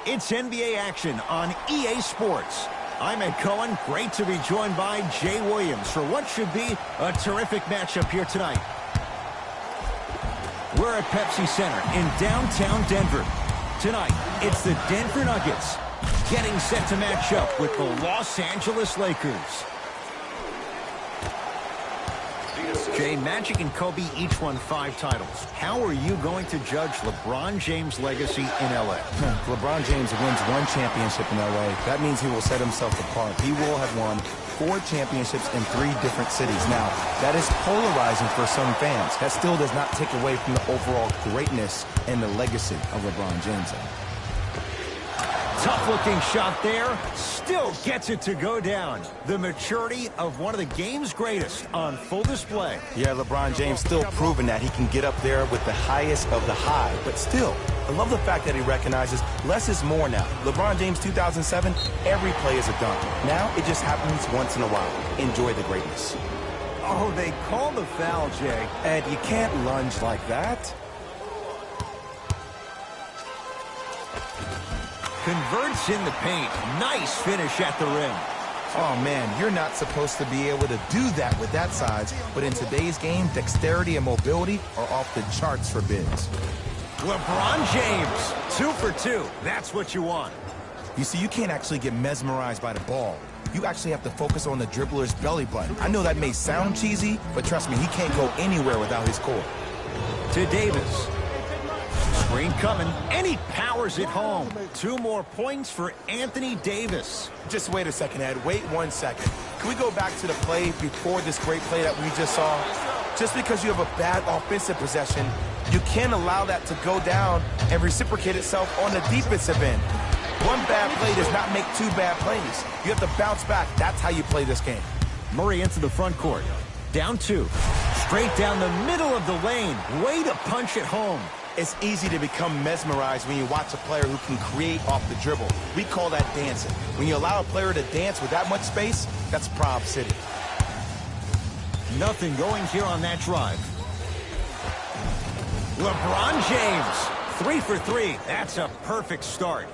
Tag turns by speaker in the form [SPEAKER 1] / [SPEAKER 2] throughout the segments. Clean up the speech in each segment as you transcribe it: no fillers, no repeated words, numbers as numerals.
[SPEAKER 1] It's NBA action on EA Sports. I'm Ed Cohen. Great to be joined by Jay Williams for what should be a terrific matchup here tonight. We're at Pepsi Center in downtown Denver. Tonight, it's the Denver Nuggets getting set to match up with the Los Angeles Lakers. Jay, Magic and Kobe each won 5 titles. How are you going to judge LeBron James' legacy in L.A.?
[SPEAKER 2] LeBron James wins 1 championship in L.A. That means he will set himself apart. He will have won 4 championships in 3 different cities. Now, that is polarizing for some fans. That still does not take away from the overall greatness and the legacy of LeBron James.
[SPEAKER 1] Tough-looking shot there. Still gets it to go down. The maturity of one of the game's greatest on full display.
[SPEAKER 2] Yeah, LeBron James still proving that he can get up there with the highest of the high. But still, I love the fact that he recognizes less is more now. LeBron James 2007, every play is a dunk. Now it just happens once in a while. Enjoy the greatness.
[SPEAKER 1] Oh, they call the foul, Jay.
[SPEAKER 2] Ed, you can't lunge like that.
[SPEAKER 1] Converts in the paint. Nice finish at the rim.
[SPEAKER 2] Oh, man, you're not supposed to be able to do that with that size. But in today's game, dexterity and mobility are off the charts for bigs.
[SPEAKER 1] LeBron James, 2 for 2. That's what you want.
[SPEAKER 2] You see, you can't actually get mesmerized by the ball. You actually have to focus on the dribbler's belly button. I know that may sound cheesy, but trust me, he can't go anywhere without his core.
[SPEAKER 1] To Davis. Screen coming, and he powers it home. 2 more points for Anthony Davis.
[SPEAKER 2] Just wait a second, Ed. Wait 1 second. Can we go back to the play before this great play that we just saw? Just because you have a bad offensive possession, you can't allow that to go down and reciprocate itself on the defensive end. 1 bad play does not make 2 bad plays. You have to bounce back. That's how you play this game.
[SPEAKER 1] Murray into the front court. Down 2. Straight down the middle of the lane. Way to punch it home.
[SPEAKER 2] It's easy to become mesmerized when you watch a player who can create off the dribble. We call that dancing. When you allow a player to dance with that much space, that's Prob City.
[SPEAKER 1] Nothing going here on that drive. LeBron James, 3 for 3. That's a perfect start.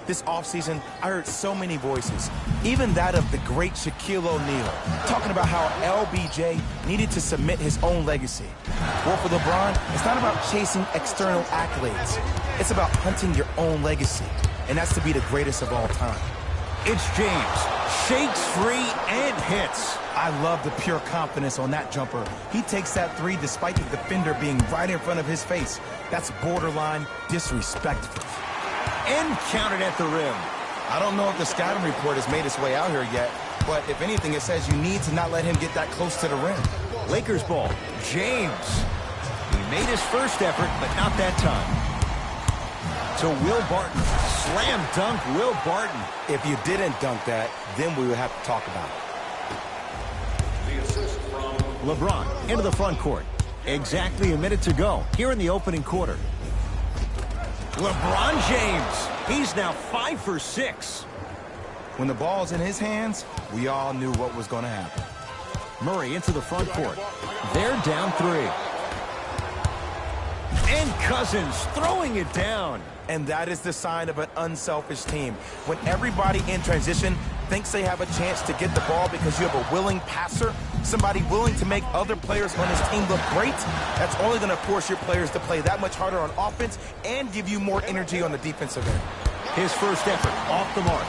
[SPEAKER 2] This offseason, I heard so many voices, even that of the great Shaquille O'Neal, talking about how LBJ needed to submit his own legacy. Well, for LeBron, it's not about chasing external accolades. It's about hunting your own legacy, and that's to be the greatest of all time.
[SPEAKER 1] It's James. Shakes free and hits.
[SPEAKER 2] I love the pure confidence on that jumper. He takes that 3 despite the defender being right in front of his face. That's borderline disrespectful.
[SPEAKER 1] And counted at the rim.
[SPEAKER 2] I don't know if the scouting report has made its way out here yet, but if anything, it says you need to not let him get that close to the rim.
[SPEAKER 1] Lakers ball. James. He made his first effort, but not that time. To Will Barton. Slam dunk Will Barton.
[SPEAKER 2] If you didn't dunk that, then we would have to talk about it.
[SPEAKER 1] LeBron into the front court. Exactly a minute to go here in the opening quarter. LeBron James, he's now 5 for 6.
[SPEAKER 2] When the ball's in his hands, we all knew what was going to happen.
[SPEAKER 1] Murray into the front court. They're down 3. And Cousins throwing it down.
[SPEAKER 2] And that is the sign of an unselfish team. When everybody in transition thinks they have a chance to get the ball because you have a willing passer, somebody willing to make other players on his team look great, that's only going to force your players to play that much harder on offense and give you more energy on the defensive end.
[SPEAKER 1] His first effort off the mark.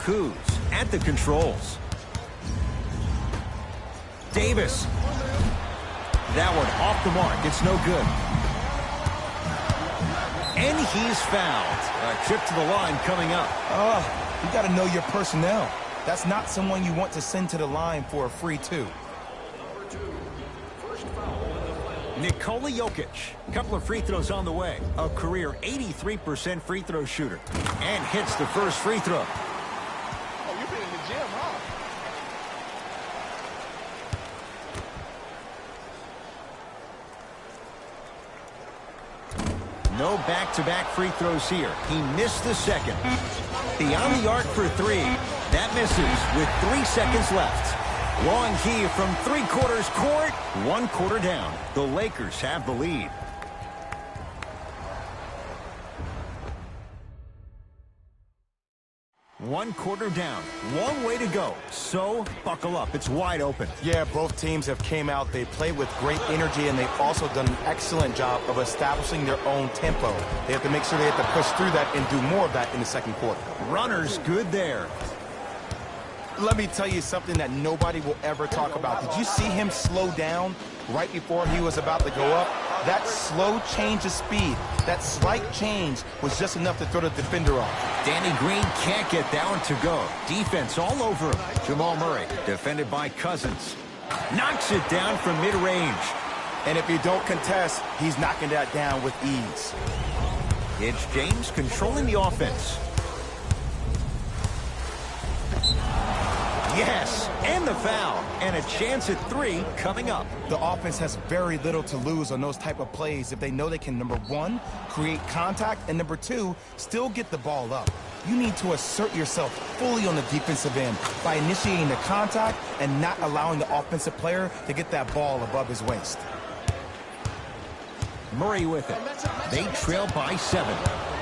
[SPEAKER 1] Kuz at the controls. Davis. That one off the mark. It's no good. And he's fouled. A trip to the line coming up.
[SPEAKER 2] You got to know your personnel. That's not someone you want to send to the line for a free 2.
[SPEAKER 1] Nikola Jokic. A couple of free throws on the way. A career 83% free throw shooter. And hits the first free throw.
[SPEAKER 3] Oh, you've been in the gym, huh?
[SPEAKER 1] No back-to-back free throws here. He missed the second. Beyond the arc for 3. That misses with 3 seconds left. Long key from three-quarters court. 1 quarter down. The Lakers have the lead. One quarter down. Long way to go. So, buckle up. It's wide open.
[SPEAKER 2] Yeah, both teams have came out. They played with great energy, and they've also done an excellent job of establishing their own tempo. They have to make sure they have to push through that and do more of that in the second quarter.
[SPEAKER 1] Runners good there.
[SPEAKER 2] Let me tell you something that nobody will ever talk about. Did you see him slow down right before he was about to go up? That slow change of speed, that slight change was just enough to throw the defender off.
[SPEAKER 1] Danny Green can't get that one to go. Defense all over him. Jamal Murray, defended by Cousins. Knocks it down from mid-range.
[SPEAKER 2] And if you don't contest, he's knocking that down with ease.
[SPEAKER 1] It's James controlling the offense. Yes, and the foul. And a chance at 3 coming up.
[SPEAKER 2] The offense has very little to lose on those type of plays if they know they can, number 1, create contact, and number 2, still get the ball up. You need to assert yourself fully on the defensive end by initiating the contact and not allowing the offensive player to get that ball above his waist.
[SPEAKER 1] Murray with it. They trail by 7.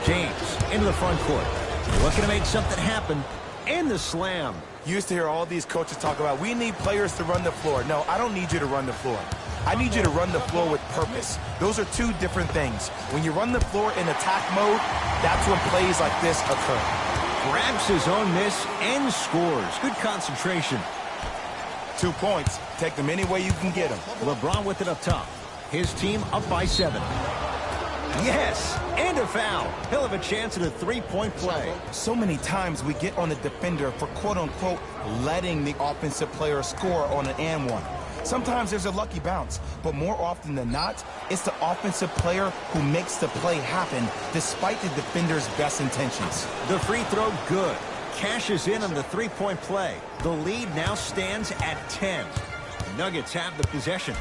[SPEAKER 1] James into the front court. Looking to make something happen. And the slam.
[SPEAKER 2] You used to hear all these coaches talk about, we need players to run the floor. No, I don't need you to run the floor. I need you to run the floor with purpose. Those are 2 different things. When you run the floor in attack mode, that's when plays like this occur.
[SPEAKER 1] Grabs his own miss and scores. Good concentration.
[SPEAKER 2] 2 points. Take them any way you can get them.
[SPEAKER 1] LeBron with it up top. His team up by 7. Yes, and a foul. He'll have a chance at a 3-point play.
[SPEAKER 2] So many times we get on the defender for quote-unquote letting the offensive player score on an and one. Sometimes there's a lucky bounce, but more often than not, it's the offensive player who makes the play happen despite the defender's best intentions.
[SPEAKER 1] The free throw good. Cashes in on the 3-point play. The lead now stands at 10. Nuggets have the possession.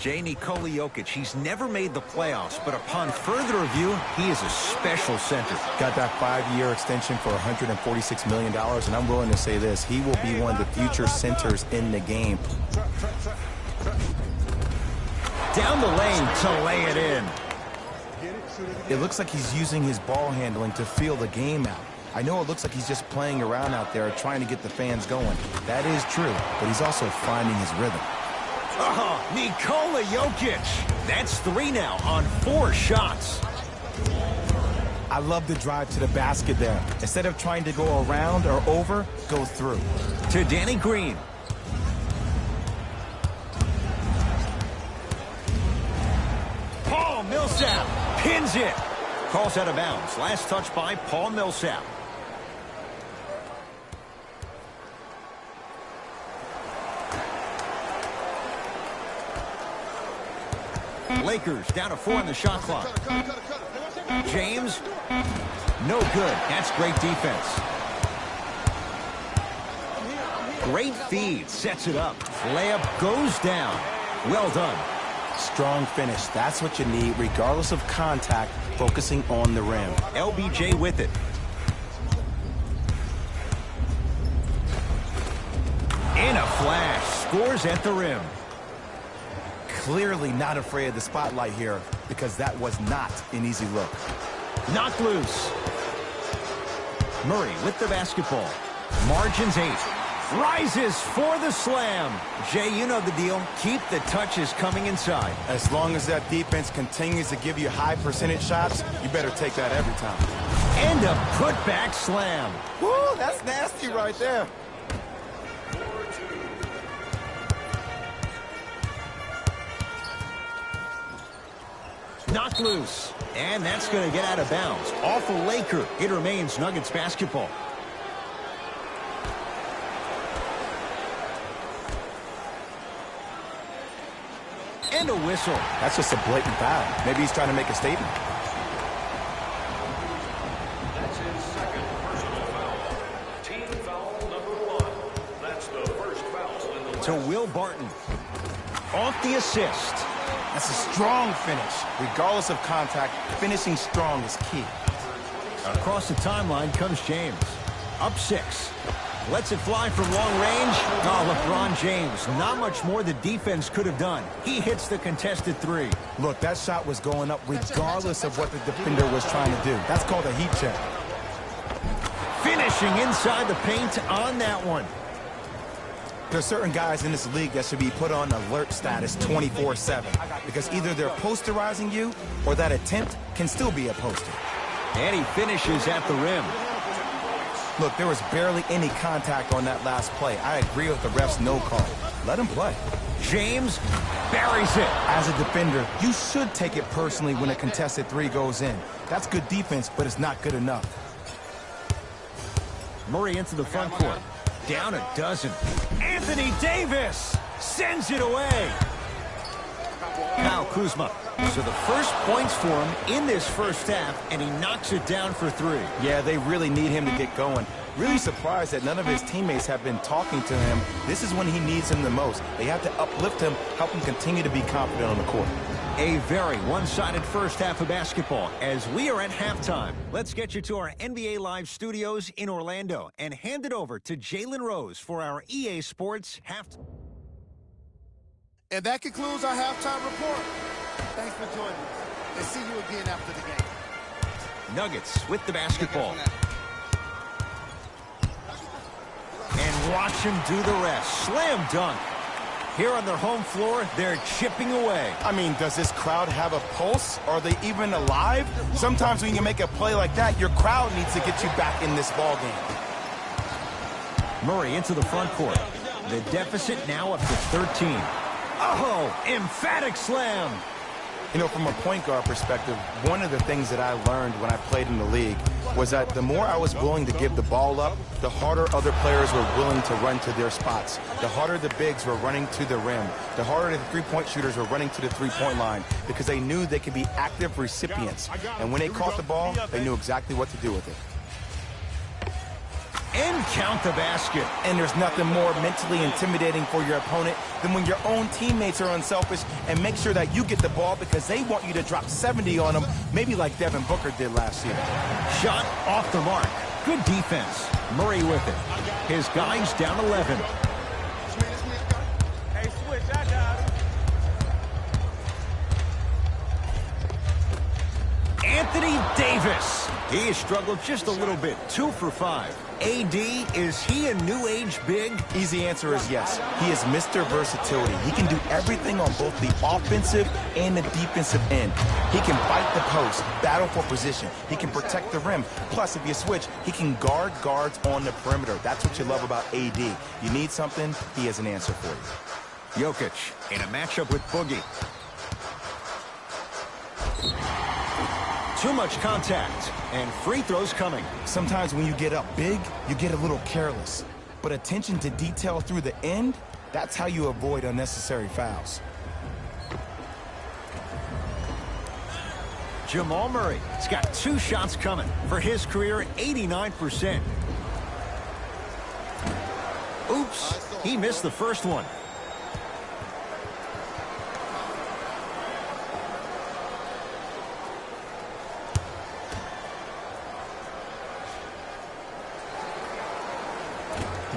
[SPEAKER 1] Nikola Jokic, he's never made the playoffs, but upon further review, he is a special center.
[SPEAKER 2] Got that 5-year extension for $146 million, and I'm willing to say this, he will be one of the future centers in the game.
[SPEAKER 1] Down the lane to lay it in.
[SPEAKER 2] It looks like he's using his ball handling to feel the game out. I know it looks like he's just playing around out there trying to get the fans going. That is true, but he's also finding his rhythm.
[SPEAKER 1] Nikola Jokic. That's 3 now on 4 shots.
[SPEAKER 2] I love the drive to the basket there. Instead of trying to go around or over, go through.
[SPEAKER 1] To Danny Green. Paul Millsap pins it. Calls out of bounds. Last touch by Paul Millsap. Lakers down to 4 on the shot clock. James, no good. That's great defense. Great feed, sets it up. Layup goes down. Well done.
[SPEAKER 2] Strong finish. That's what you need, regardless of contact, focusing on the rim.
[SPEAKER 1] LBJ with it. In a flash, scores at the rim.
[SPEAKER 2] Clearly not afraid of the spotlight here because that was not an easy look.
[SPEAKER 1] Knocked loose. Murray with the basketball. Margins 8. Rises for the slam. Jay, you know the deal. Keep the touches coming inside.
[SPEAKER 2] As long as that defense continues to give you high percentage shots, you better take that every time.
[SPEAKER 1] And a putback slam.
[SPEAKER 2] Woo, that's nasty right there.
[SPEAKER 1] Knocked loose. And that's going to get out of bounds. Off a Laker. It remains Nuggets basketball. And a whistle.
[SPEAKER 2] That's just a blatant foul. Maybe he's trying to make a statement.
[SPEAKER 4] That's his second personal foul. Team foul number 1. That's the first foul in the
[SPEAKER 1] To Will Barton. Off the assist.
[SPEAKER 2] That's a strong finish. Regardless of contact, finishing strong is key.
[SPEAKER 1] Across the timeline comes James. Up 6. Lets it fly from long range. Oh, LeBron James. Not much more the defense could have done. He hits the contested three.
[SPEAKER 2] Look, that shot was going up regardless of what the defender was trying to do. That's called a heat check.
[SPEAKER 1] Finishing inside the paint on that one.
[SPEAKER 2] There's certain guys in this league that should be put on alert status 24/7 because either they're posterizing you or that attempt can still be a poster.
[SPEAKER 1] And he finishes at the rim.
[SPEAKER 2] Look, there was barely any contact on that last play. I agree with the ref's no call. Let him play.
[SPEAKER 1] James buries it.
[SPEAKER 2] As a defender, you should take it personally when a contested three goes in. That's good defense, but it's not good enough.
[SPEAKER 1] Murray into the front court. Down a dozen. Anthony Davis sends it away. Kyle Kuzma. So the first points for him in this first half, and he knocks it down for three.
[SPEAKER 2] Yeah, they really need him to get going. Really surprised that none of his teammates have been talking to him. This is when he needs him the most. They have to uplift him, help him continue to be confident on the court.
[SPEAKER 1] A very one-sided first half of basketball as we are at halftime. Let's get you to our NBA Live studios in Orlando and hand it over to Jalen Rose for our EA Sports halftime.
[SPEAKER 3] And that concludes our halftime report. Thanks for joining us, and see you again after the game.
[SPEAKER 1] Nuggets with the basketball. And watch him do the rest. Slam dunk. Here on their home floor, they're chipping away.
[SPEAKER 2] I mean, does this crowd have a pulse? Are they even alive? Sometimes when you make a play like that, your crowd needs to get you back in this ball game.
[SPEAKER 1] Murray into the front court. The deficit now up to 13. Oh, emphatic slam.
[SPEAKER 2] You know, from a point guard perspective, one of the things that I learned when I played in the league was that the more I was willing to give the ball up, the harder other players were willing to run to their spots. The harder the bigs were running to the rim. The harder the three-point shooters were running to the three-point line because they knew they could be active recipients. And when they caught the ball, they knew exactly what to do with it.
[SPEAKER 1] And count the basket.
[SPEAKER 2] And there's nothing more mentally intimidating for your opponent than when your own teammates are unselfish and make sure that you get the ball because they want you to drop 70 on them, maybe like Devin Booker did last year.
[SPEAKER 1] Shot off the mark. Good defense. Murray with it. His guys down 11.
[SPEAKER 3] Hey, switch, I got it.
[SPEAKER 1] Anthony Davis. He has struggled just a little bit. 2 for 5. AD, is he a new age big?
[SPEAKER 2] Easy answer is yes. He is Mr. Versatility. He can do everything on both the offensive and the defensive end. He can fight the post, battle for position. He can protect the rim. Plus, if you switch, he can guard guards on the perimeter. That's what you love about AD. You need something, he has an answer for you.
[SPEAKER 1] Jokic in a matchup with Boogie. Too much contact, and free throws coming.
[SPEAKER 2] Sometimes when you get up big, you get a little careless. But attention to detail through the end, that's how you avoid unnecessary fouls.
[SPEAKER 1] Jamal Murray has got 2 shots coming for his career, 89%. Oops, he missed the first one.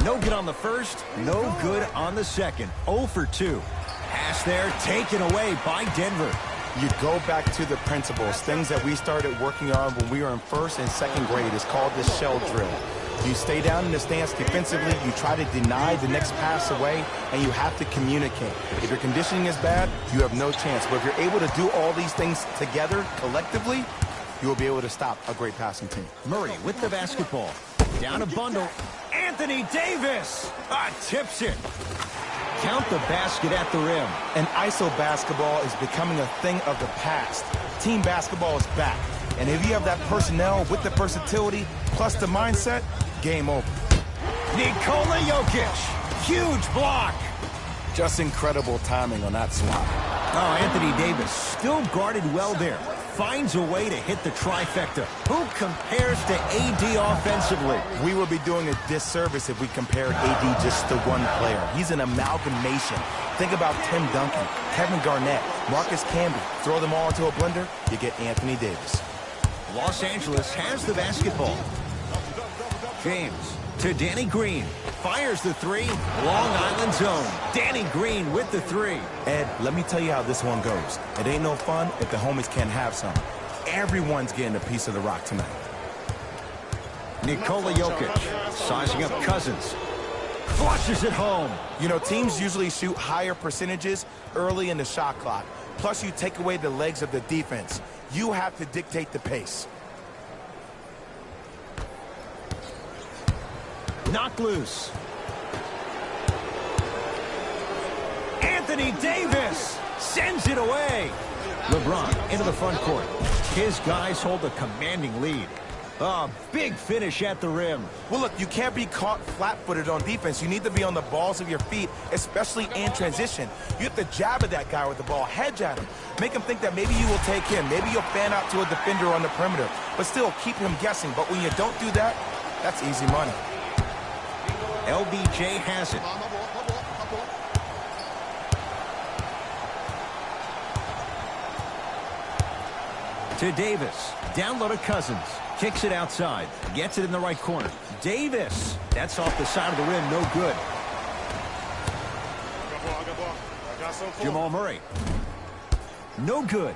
[SPEAKER 1] No good on the first, no good on the second. 0 for 2. Pass there, taken away by Denver.
[SPEAKER 2] You go back to the principles, things that we started working on when we were in 1st and 2nd grade. It's called the shell drill. You stay down in the stance defensively, you try to deny the next pass away, and you have to communicate. If your conditioning is bad, you have no chance. But if you're able to do all these things together, collectively, you will be able to stop a great passing team.
[SPEAKER 1] Murray with the basketball. Down a bundle. Anthony Davis tips it. Count the basket at the rim.
[SPEAKER 2] And ISO basketball is becoming a thing of the past. Team basketball is back. And if you have that personnel with the versatility plus the mindset, game over.
[SPEAKER 1] Nikola Jokic. Huge block.
[SPEAKER 2] Just incredible timing on that swat.
[SPEAKER 1] Oh, Anthony Davis still guarded well there. Finds a way to hit the trifecta. Who compares to AD offensively?
[SPEAKER 2] We would be doing a disservice if we compared AD just to one player. He's an amalgamation. Think about Tim Duncan, Kevin Garnett, Marcus Camby. Throw them all into a blender, you get Anthony Davis.
[SPEAKER 1] Los Angeles has the basketball. James to Danny Green. Fires the three. Long Island zone. Danny Green with the three.
[SPEAKER 2] Ed, let me tell you how this one goes. It ain't no fun if the homies can't have some. Everyone's getting a piece of the rock tonight.
[SPEAKER 1] Nikola Jokic sizing up Cousins. Flushes it home.
[SPEAKER 2] You know, teams usually shoot higher percentages early in the shot clock. Plus, you take away the legs of the defense. You have to dictate the pace.
[SPEAKER 1] Knocked loose. Anthony Davis sends it away. LeBron into the front court. His guys hold a commanding lead. A big finish at the rim.
[SPEAKER 2] Well, look, you can't be caught flat-footed on defense. You need to be on the balls of your feet, especially in transition. You have to jab at that guy with the ball, hedge at him. Make him think that maybe you will take him. Maybe you'll fan out to a defender on the perimeter. But still, keep him guessing. But when you don't do that, that's easy money.
[SPEAKER 1] LBJ has it. To Davis. Down low to Cousins. Kicks it outside. Gets it in the right corner. Davis. That's off the side of the rim. No good. Jamal Murray. No good.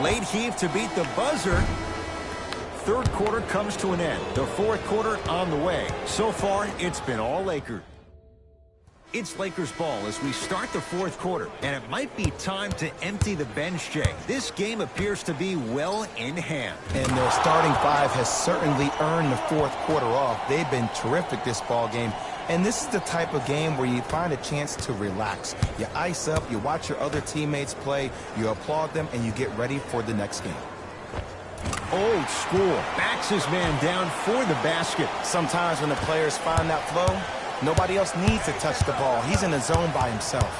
[SPEAKER 1] Late heave to beat the buzzer. Third quarter comes to an end. The fourth quarter on the way. So far, it's been all Lakers. It's Lakers ball as we start the fourth quarter, and it might be time to empty the bench, Jay. This game appears to be well in hand.
[SPEAKER 2] And their starting five has certainly earned the fourth quarter off. They've been terrific this ball game. And this is the type of game where you find a chance to relax. You ice up, you watch your other teammates play, you applaud them, and you get ready for the next game.
[SPEAKER 1] Old school. Backs his man down for the basket.
[SPEAKER 2] Sometimes when the players find that flow, nobody else needs to touch the ball. He's in the zone by himself.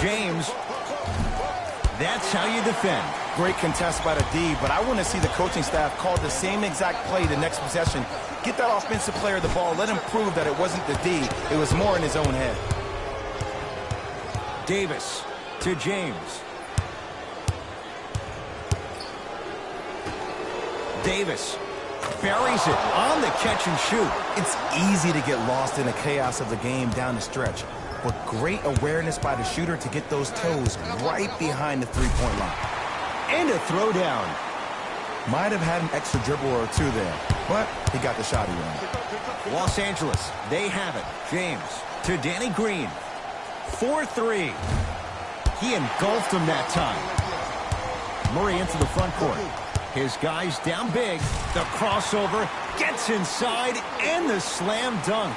[SPEAKER 1] James. That's how you defend.
[SPEAKER 2] Great contest by the D, but I want to see the coaching staff call the same exact play the next possession. Get that offensive player the ball. Let him prove that it wasn't the D. It was more in his own head.
[SPEAKER 1] Davis to James. Davis buries it on the catch and shoot.
[SPEAKER 2] It's easy to get lost in the chaos of the game down the stretch, but great awareness by the shooter to get those toes right behind the three-point line.
[SPEAKER 1] And a throwdown.
[SPEAKER 2] Might have had an extra dribble or two there, but he got the shot he wanted.
[SPEAKER 1] Los Angeles, they have it. James to Danny Green. 4-3. He engulfed him that time. Murray into the front court. His guys down big. The crossover gets inside and the slam dunk.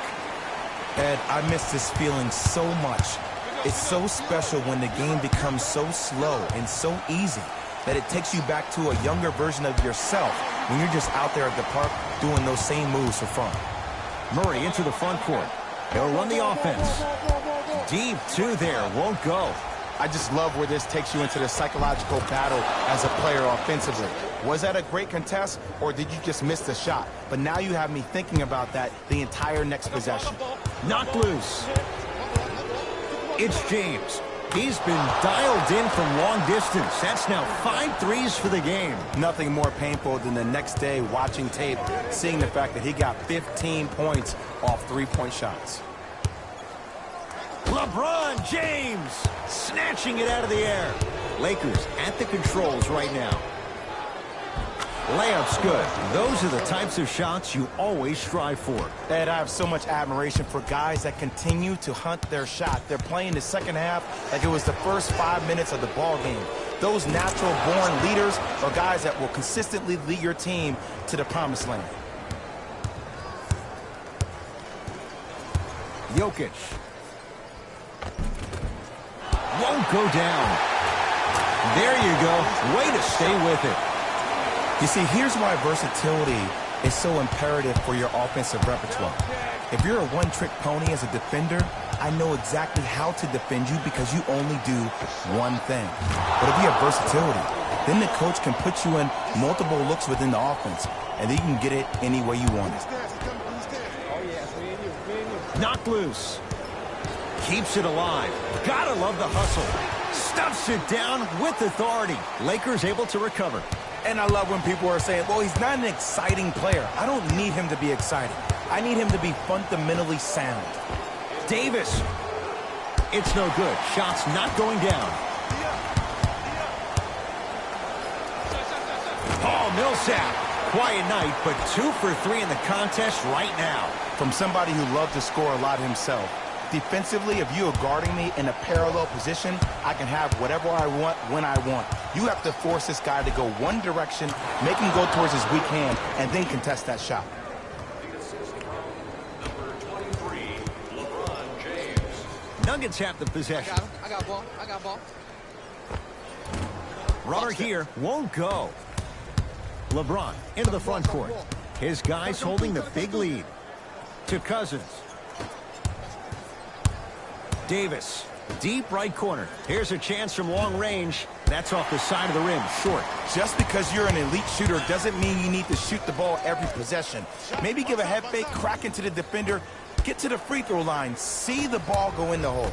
[SPEAKER 2] Ed, I miss this feeling so much. It's so special when the game becomes so slow and so easy that it takes you back to a younger version of yourself when you're just out there at the park doing those same moves for fun.
[SPEAKER 1] Murray into the front court. He'll run the offense. Deep two there, won't go.
[SPEAKER 2] I just love where this takes you into the psychological battle as a player offensively. Was that a great contest, or did you just miss the shot? But now you have me thinking about that the entire next possession.
[SPEAKER 1] Knocked loose. It's James. He's been dialed in from long distance. That's now 5 threes for the game.
[SPEAKER 2] Nothing more painful than the next day watching tape, seeing the fact that he got 15 points off three-point shots.
[SPEAKER 1] LeBron James snatching it out of the air. Lakers at the controls right now. Layup's good. Those are the types of shots you always strive for.
[SPEAKER 2] Ed, I have so much admiration for guys that continue to hunt their shot. They're playing the second half like it was the first 5 minutes of the ball game. Those natural-born leaders are guys that will consistently lead your team to the promised land.
[SPEAKER 1] Jokic. Won't go down. There you go. Way to stay with it.
[SPEAKER 2] You see, here's why versatility is so imperative for your offensive repertoire. If you're a one-trick pony as a defender, I know exactly how to defend you because you only do one thing. But if you have versatility, then the coach can put you in multiple looks within the offense, and then you can get it any way you want it.
[SPEAKER 1] Knocked loose. Keeps it alive. Gotta love the hustle. Stuffs it down with authority. Lakers able to recover.
[SPEAKER 2] And I love when people are saying, well, he's not an exciting player. I don't need him to be exciting. I need him to be fundamentally sound.
[SPEAKER 1] Davis. It's no good. Shots not going down. Paul Millsap. Quiet night, but 2 for 3 in the contest right now.
[SPEAKER 2] From somebody who loved to score a lot himself. Defensively, if you are guarding me in a parallel position, I can have whatever I want when I want. You have to force this guy to go one direction, make him go towards his weak hand, and then contest that shot.
[SPEAKER 4] Number 23, LeBron James.
[SPEAKER 1] Nuggets have the possession.
[SPEAKER 3] I got ball.
[SPEAKER 1] Runner here won't go. LeBron into the front court. His guys holding the big lead. To Cousins. Davis, deep right corner. Here's a chance from long range. That's off the side of the rim, short.
[SPEAKER 2] Just because you're an elite shooter doesn't mean you need to shoot the ball every possession. Maybe give a head fake, crack into the defender, get to the free throw line, see the ball go in the hole.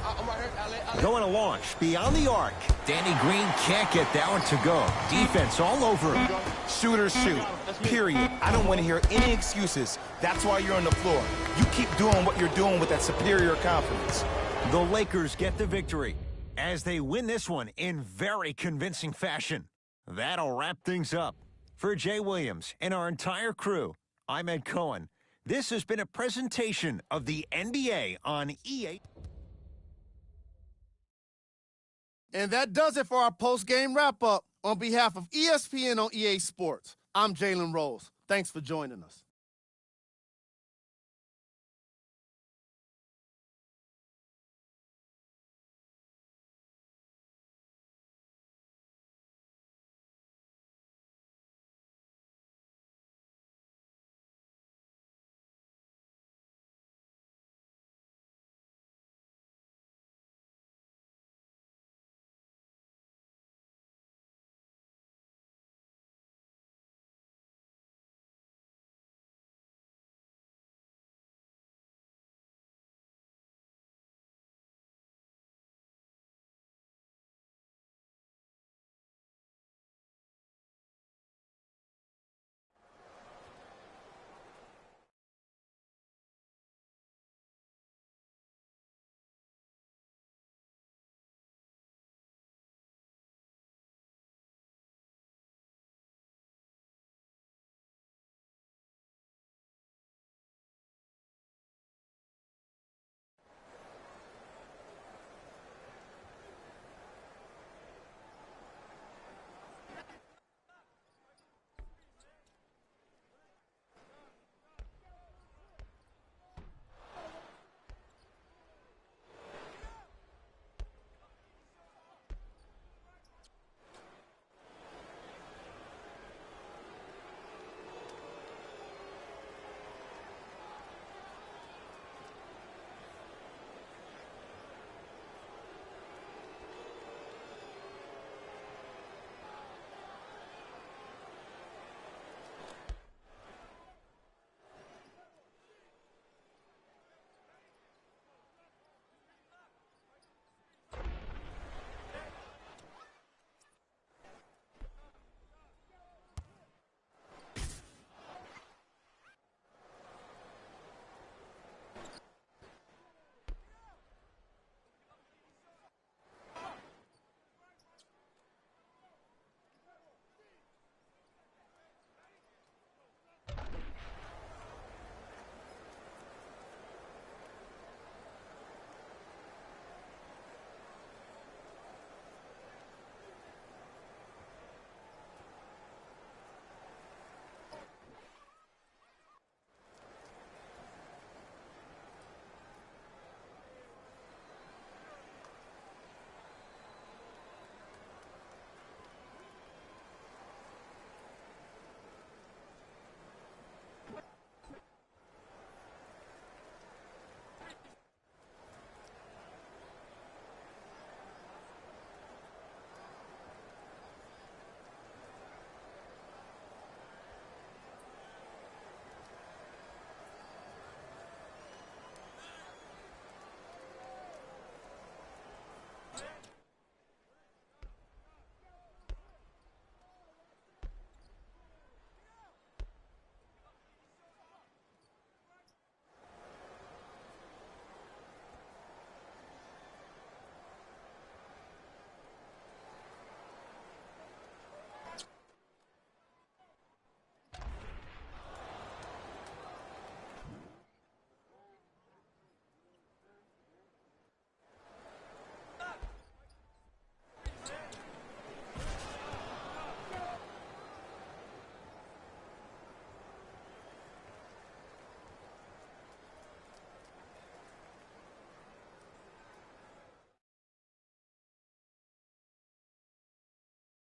[SPEAKER 1] Going to launch beyond the arc. Danny Green can't get that one to go. Defense all over him.
[SPEAKER 2] Shooters shoot, period. I don't want to hear any excuses. That's why you're on the floor. You keep doing what you're doing with that superior confidence.
[SPEAKER 1] The Lakers get the victory as they win this one in very convincing fashion. That'll wrap things up. For Jay Williams and our entire crew, I'm Ed Cohen. This has been a presentation of the NBA on EA.
[SPEAKER 3] And that does it for our post-game wrap-up. On behalf of ESPN on EA Sports, I'm Jalen Rose. Thanks for joining us.